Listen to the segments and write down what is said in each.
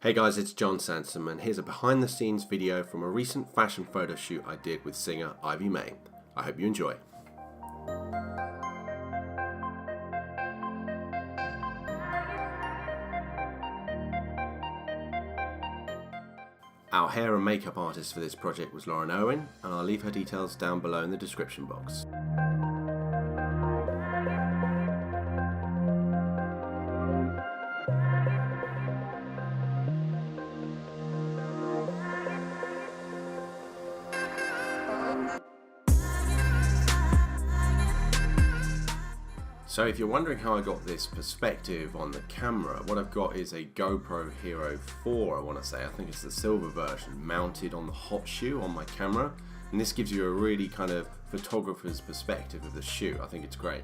Hey guys, it's John Sansom and here's a behind the scenes video from a recent fashion photo shoot I did with singer Ivy Mae. I hope you enjoy. Our hair and makeup artist for this project was Irwin, and I'll leave her details down below in the description box. So if you're wondering how I got this perspective on the camera, what I've got is a GoPro Hero4, I want to say. I think it's the silver version, mounted on the hot shoe on my camera. And this gives you a really kind of photographer's perspective of the shoot. I think it's great.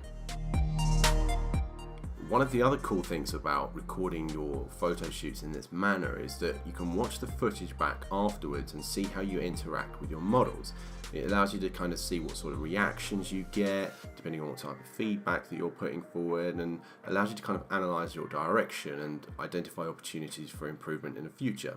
One of the other cool things about recording your photo shoots in this manner is that you can watch the footage back afterwards and see how you interact with your models. It allows you to kind of see what sort of reactions you get, depending on what type of feedback that you're putting forward, and allows you to kind of analyze your direction and identify opportunities for improvement in the future.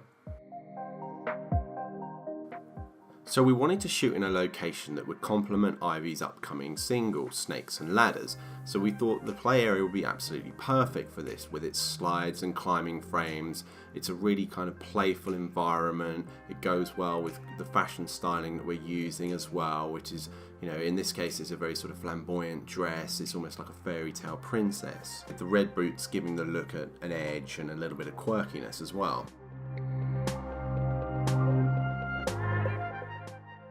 So we wanted to shoot in a location that would complement Ivy's upcoming single, Snakes and Ladders. So we thought the play area would be absolutely perfect for this, with its slides and climbing frames. It's a really kind of playful environment. It goes well with the fashion styling that we're using as well, which is, you know, in this case it's a very sort of flamboyant dress. It's almost like a fairy tale princess, with the red boots giving the look an edge and a little bit of quirkiness as well.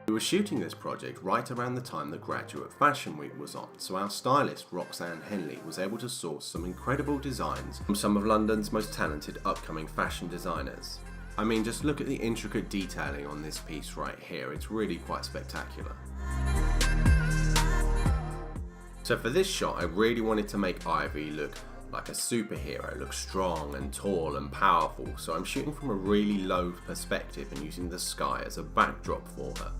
We were shooting this project right around the time the Graduate Fashion Week was on, so our stylist Roxy and Henley was able to source some incredible designs from some of London's most talented upcoming fashion designers. I mean, just look at the intricate detailing on this piece right here, it's really quite spectacular. So for this shot I really wanted to make Ivy look like a superhero, look strong and tall and powerful, so I'm shooting from a really low perspective and using the sky as a backdrop for her.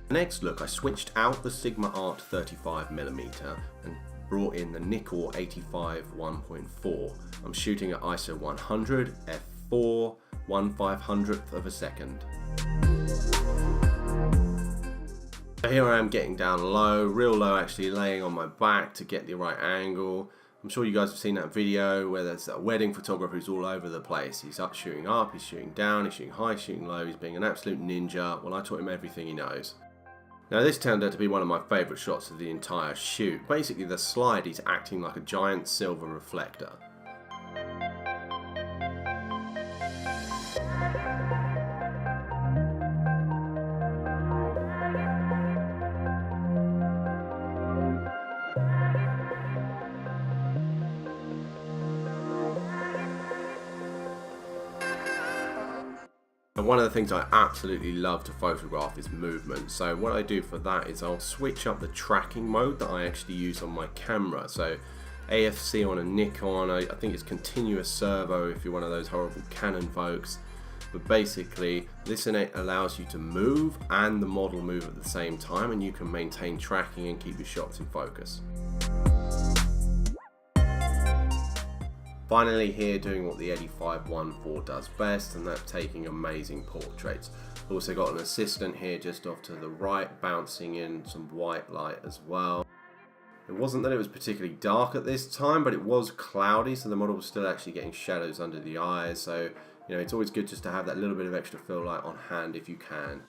The next look, I switched out the Sigma Art 35mm and brought in the Nikon D810 1.4. I'm shooting at ISO 100, f4, 1/500th of a second. So here I am getting down low, real low actually, laying on my back to get the right angle. I'm sure you guys have seen that video where there's a wedding photographer who's all over the place. He's shooting up, he's shooting down, he's shooting high, shooting low, he's being an absolute ninja. Well, I taught him everything he knows. Now this turned out to be one of my favourite shots of the entire shoot. Basically the slide, he's acting like a giant silver reflector. And one of the things I absolutely love to photograph is movement. So what I do for that is I'll switch up the tracking mode that I actually use on my camera. So AFC on a Nikon, I think it's continuous servo if you're one of those horrible Canon folks. But basically this allows you to move and the model move at the same time, and you can maintain tracking and keep your shots in focus. Finally here doing what the 8514 does best, and that's taking amazing portraits. Also got an assistant here just off to the right, bouncing in some white light as well. It wasn't that it was particularly dark at this time, but it was cloudy, so the model was still actually getting shadows under the eyes. So, you know, it's always good just to have that little bit of extra fill light on hand if you can.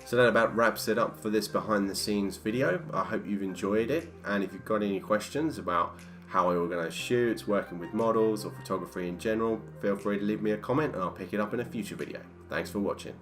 So that about wraps it up for this behind the scenes video. I hope you've enjoyed it, and if you've got any questions about how I organise shoots, working with models or photography in general, feel free to leave me a comment and I'll pick it up in a future video. Thanks for watching.